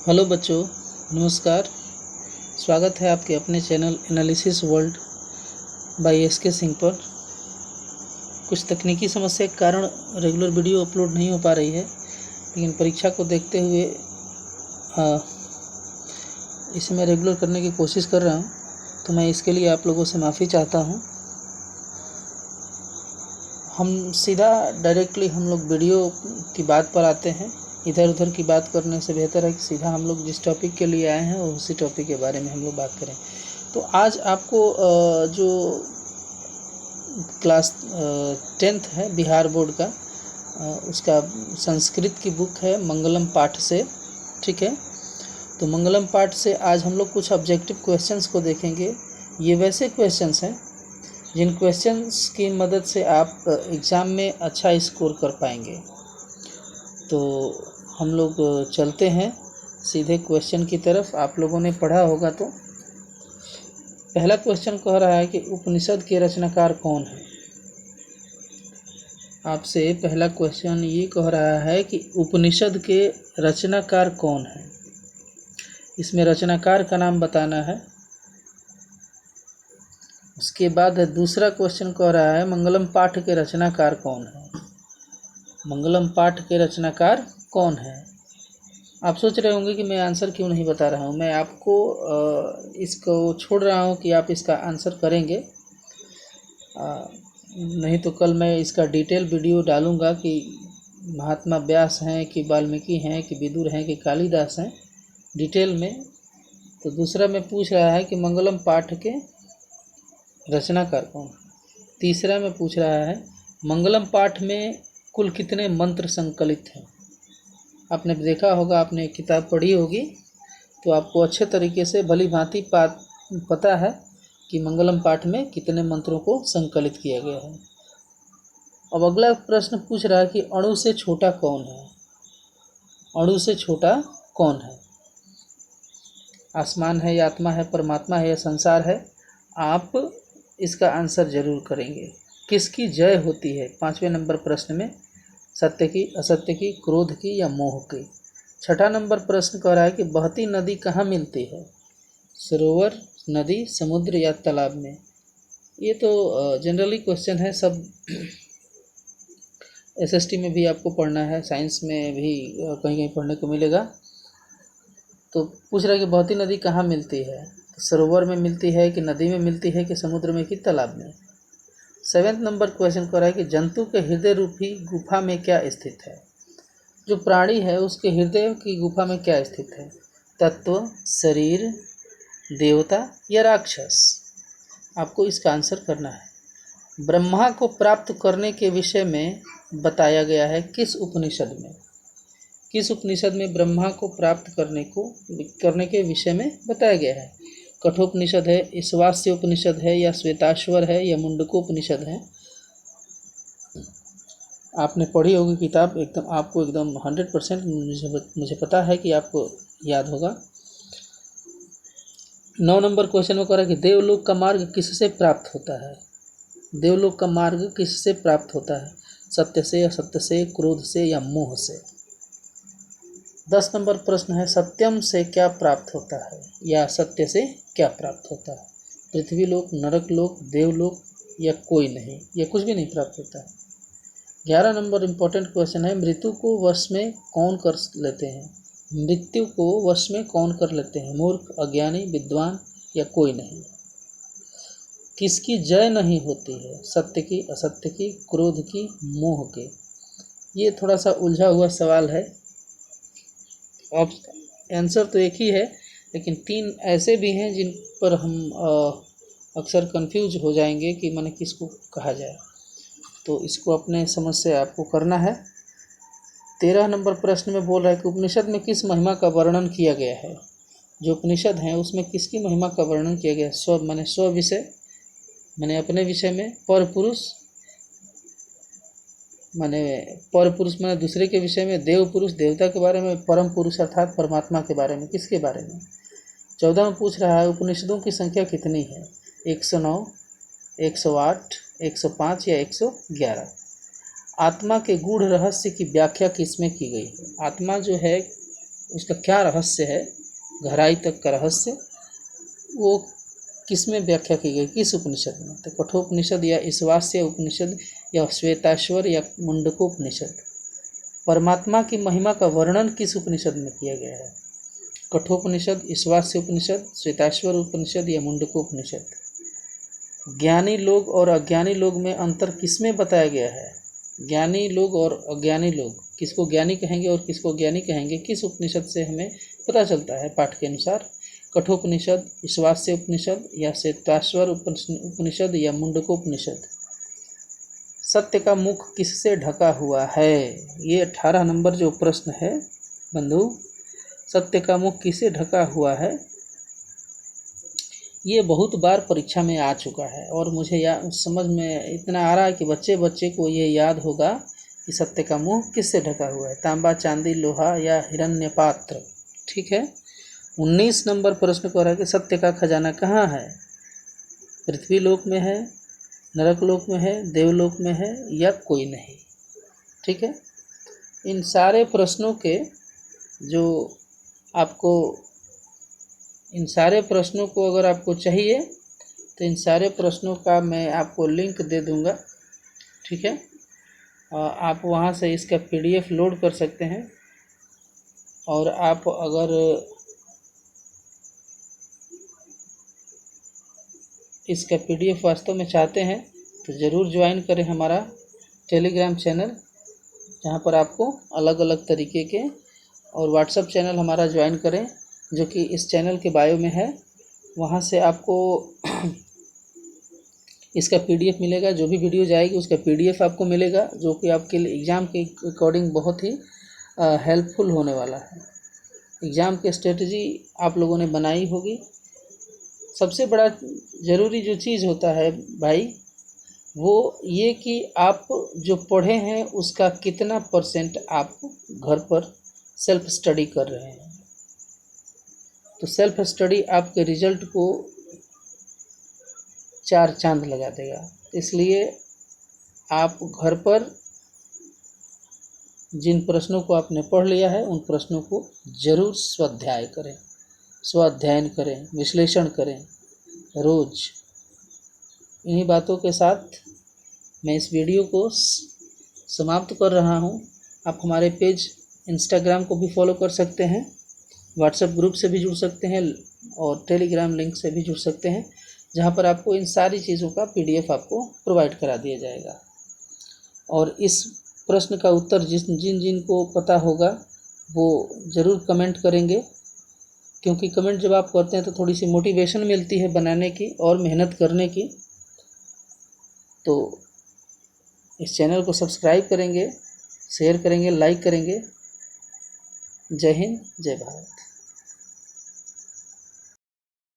Hello बच्चों, नमस्कार। स्वागत है आपके अपने channel analysis world by SK Singh पर। कुछ तकनीकी समस्या के कारण रेगुलर वीडियो अपलोड नहीं हो पा रही है, लेकिन परीक्षा को देखते हुए इसे मैं रेगुलर करने की कोशिश कर रहा हूं, तो मैं इसके लिए आप लोगों से माफ़ी चाहता हूं। हम सीधा डायरेक्टली हम लोग वीडियो की बात पर आते हैं। इधर उधर की बात करने से बेहतर है कि सीधा हम लोग जिस टॉपिक के लिए आए हैं उसी टॉपिक के बारे में हम लोग बात करें। तो आज आपको जो क्लास 10th है बिहार बोर्ड का, उसका संस्कृत की बुक है मंगलम पाठ से। ठीक है, तो मंगलम पाठ से आज हम लोग कुछ ऑब्जेक्टिव क्वेश्चंस को देखेंगे। ये वैसे क्वेश्चंस हैं जिन क्वेश्चंस की मदद से आप एग्ज़ाम में अच्छा स्कोर कर पाएंगे। तो हम लोग चलते हैं सीधे क्वेश्चन की तरफ। आप लोगों ने पढ़ा होगा तो पहला क्वेश्चन कह रहा है कि उपनिषद के रचनाकार कौन है। आपसे पहला क्वेश्चन ये कह रहा है कि उपनिषद के रचनाकार कौन है। इसमें रचनाकार का नाम बताना है। उसके बाद दूसरा क्वेश्चन कह रहा है मंगलम पाठ के रचनाकार कौन है। मंगलम पाठ के रचनाकार कौन है। आप सोच रहे होंगे कि मैं आंसर क्यों नहीं बता रहा हूँ। मैं आपको इसको छोड़ रहा हूँ कि आप इसका आंसर करेंगे, नहीं तो कल मैं इसका डिटेल वीडियो डालूँगा कि महात्मा व्यास हैं कि वाल्मीकि हैं कि विदुर हैं कि कालिदास हैं, डिटेल में। तो दूसरा में पूछ रहा है कि मंगलम पाठ के रचनाकार कौन है। तीसरा में पूछ रहा है मंगलम पाठ में कुल कितने मंत्र संकलित हैं। आपने देखा होगा, आपने किताब पढ़ी होगी, तो आपको अच्छे तरीके से भली भांति पता है कि मंगलम पाठ में कितने मंत्रों को संकलित किया गया है। अब अगला प्रश्न पूछ रहा है कि अणु से छोटा कौन है। अणु से छोटा कौन है। आसमान है या आत्मा है, परमात्मा है या संसार है। आप इसका आंसर जरूर करेंगे। किसकी जय होती है। 5वें नंबर प्रश्न में सत्य की, असत्य की, क्रोध की या मोह की। छठा नंबर प्रश्न कह रहा है कि बहती नदी कहाँ मिलती है। सरोवर, नदी, समुद्र या तालाब में। ये तो जनरली क्वेश्चन है, सब एसएसटी में भी आपको पढ़ना है, साइंस में भी कहीं कहीं पढ़ने को मिलेगा। तो पूछ रहा है कि बहती नदी कहाँ मिलती है। तो सरोवर में मिलती है कि नदी में मिलती है कि समुद्र में कि तालाब में। 7वें नंबर क्वेश्चन कर रहा है कि जंतु के हृदय रूपी गुफा में क्या स्थित है। जो प्राणी है उसके हृदय की गुफा में क्या स्थित है। तत्व, शरीर, देवता या राक्षस। आपको इसका आंसर करना है। ब्रह्मा को प्राप्त करने के विषय में बताया गया है किस उपनिषद में। किस उपनिषद में ब्रह्मा को प्राप्त करने के विषय में बताया गया है। कठोपनिषद है, ईशावास्य उपनिषद है या श्वेताश्वर है या मुंडकोपनिषद है। आपने पढ़ी होगी किताब, एकदम आपको एकदम 100% मुझे पता है कि आपको याद होगा। 9 नंबर क्वेश्चन में कह रहा है कि देवलोक का मार्ग किससे प्राप्त होता है। देवलोक का मार्ग किससे प्राप्त होता है। सत्य से, असत्य से, क्रोध से या मोह से। 10 नंबर प्रश्न है सत्यम से क्या प्राप्त होता है या सत्य से क्या प्राप्त होता है। पृथ्वी लोक, नरक लोक, देवलोक या कोई नहीं, या कुछ भी नहीं प्राप्त होता है। 11 नंबर इम्पोर्टेंट क्वेश्चन है मृत्यु को वश में कौन कर लेते हैं। मृत्यु को वश में कौन कर लेते हैं। मूर्ख, अज्ञानी, विद्वान या कोई नहीं। किसकी जय नहीं होती है। सत्य की, असत्य की, क्रोध की, मोह की। ये थोड़ा सा उलझा हुआ सवाल है। आंसर तो एक ही है, लेकिन 3 ऐसे भी हैं जिन पर हम अक्सर कंफ्यूज हो जाएंगे कि माने किसको कहा जाए। तो इसको अपने समझ से आपको करना है। 13 नंबर प्रश्न में बोल रहा है कि उपनिषद में किस महिमा का वर्णन किया गया है। जो उपनिषद हैं उसमें किसकी महिमा का वर्णन किया गया है। स्व विषय माने अपने विषय में, पर पुरुष माने दूसरे के विषय में, देव पुरुष देवता के बारे में, परम पुरुष अर्थात परमात्मा के बारे में। किसके बारे में। 14 में पूछ रहा है उपनिषदों की संख्या कितनी है। 109, 108, 105 या 111। आत्मा के गूढ़ रहस्य की व्याख्या किसमें की गई है। आत्मा जो है उसका क्या रहस्य है, गहराई तक का रहस्य, वो किस में व्याख्या की गई, किस उपनिषद में? तो कठोपनिषद या ईशावास्य उपनिषद या श्वेताश्वर या मुंडकोपनिषद। परमात्मा की महिमा का वर्णन किस उपनिषद में किया गया है? कठोपनिषद, ईशावास्य उपनिषद, श्वेताश्वर उपनिषद या मुंडकोपनिषद। ज्ञानी लोग और अज्ञानी लोग में अंतर किसमें बताया गया है? ज्ञानी लोग और अज्ञानी लोग, किसको ज्ञानी कहेंगे और किसको ज्ञानी कहेंगे, किस उपनिषद से हमें पता चलता है पाठ के अनुसार? कठोपनिषद, ईशावास्य उपनिषद या श्वेताश्वर उपनिषद या मुंडकोपनिषद। सत्य का मुख किससे ढका हुआ है? ये 18 नंबर जो प्रश्न है बंधु, सत्य का मुख किससे ढका हुआ है, ये बहुत बार परीक्षा में आ चुका है और मुझे समझ में इतना आ रहा है कि बच्चे को ये याद होगा कि सत्य का मुंह किससे ढका हुआ है, तांबा, चांदी, लोहा या हिरण्य पात्र। ठीक है। 19 नंबर प्रश्न को रहा है कि सत्य का खजाना कहाँ है? पृथ्वी लोक में है, नरक लोक में है, देवलोक में है या कोई नहीं? ठीक है। इन सारे प्रश्नों के जो आपको, इन सारे प्रश्नों को अगर आपको चाहिए तो इन सारे प्रश्नों का मैं आपको लिंक दे दूंगा। ठीक है। आप वहां से इसका PDF लोड कर सकते हैं और आप अगर इसका PDF वास्तव में चाहते हैं तो ज़रूर ज्वाइन करें हमारा टेलीग्राम चैनल, जहां पर आपको अलग अलग तरीके के, और व्हाट्सएप चैनल हमारा ज्वाइन करें जो कि इस चैनल के बायो में है। वहां से आपको इसका PDF मिलेगा, जो भी वीडियो जाएगी उसका PDF आपको मिलेगा, जो कि आपके लिए एग्ज़ाम के अकॉर्डिंग बहुत ही हेल्पफुल होने वाला है। एग्ज़ाम की स्ट्रेटजी आप लोगों ने बनाई होगी। सबसे बड़ा ज़रूरी जो चीज़ होता है भाई, वो ये कि आप जो पढ़े हैं उसका कितना % आप घर पर सेल्फ स्टडी कर रहे हैं। तो सेल्फ स्टडी आपके रिजल्ट को 4 चांद लगा देगा। इसलिए आप घर पर जिन प्रश्नों को आपने पढ़ लिया है उन प्रश्नों को जरूर स्वाध्यायन करें, विश्लेषण करें रोज। इन्हीं बातों के साथ मैं इस वीडियो को समाप्त कर रहा हूं। आप हमारे पेज इंस्टाग्राम को भी फॉलो कर सकते हैं, व्हाट्सएप ग्रुप से भी जुड़ सकते हैं और टेलीग्राम लिंक से भी जुड़ सकते हैं, जहां पर आपको इन सारी चीज़ों का PDF आपको प्रोवाइड करा दिया जाएगा। और इस प्रश्न का उत्तर जिन को पता होगा वो ज़रूर कमेंट करेंगे, क्योंकि कमेंट जब आप करते हैं तो थोड़ी सी मोटिवेशन मिलती है बनाने की और मेहनत करने की। तो इस चैनल को सब्सक्राइब करेंगे, शेयर करेंगे, लाइक करेंगे। जय हिंद, जय भारत।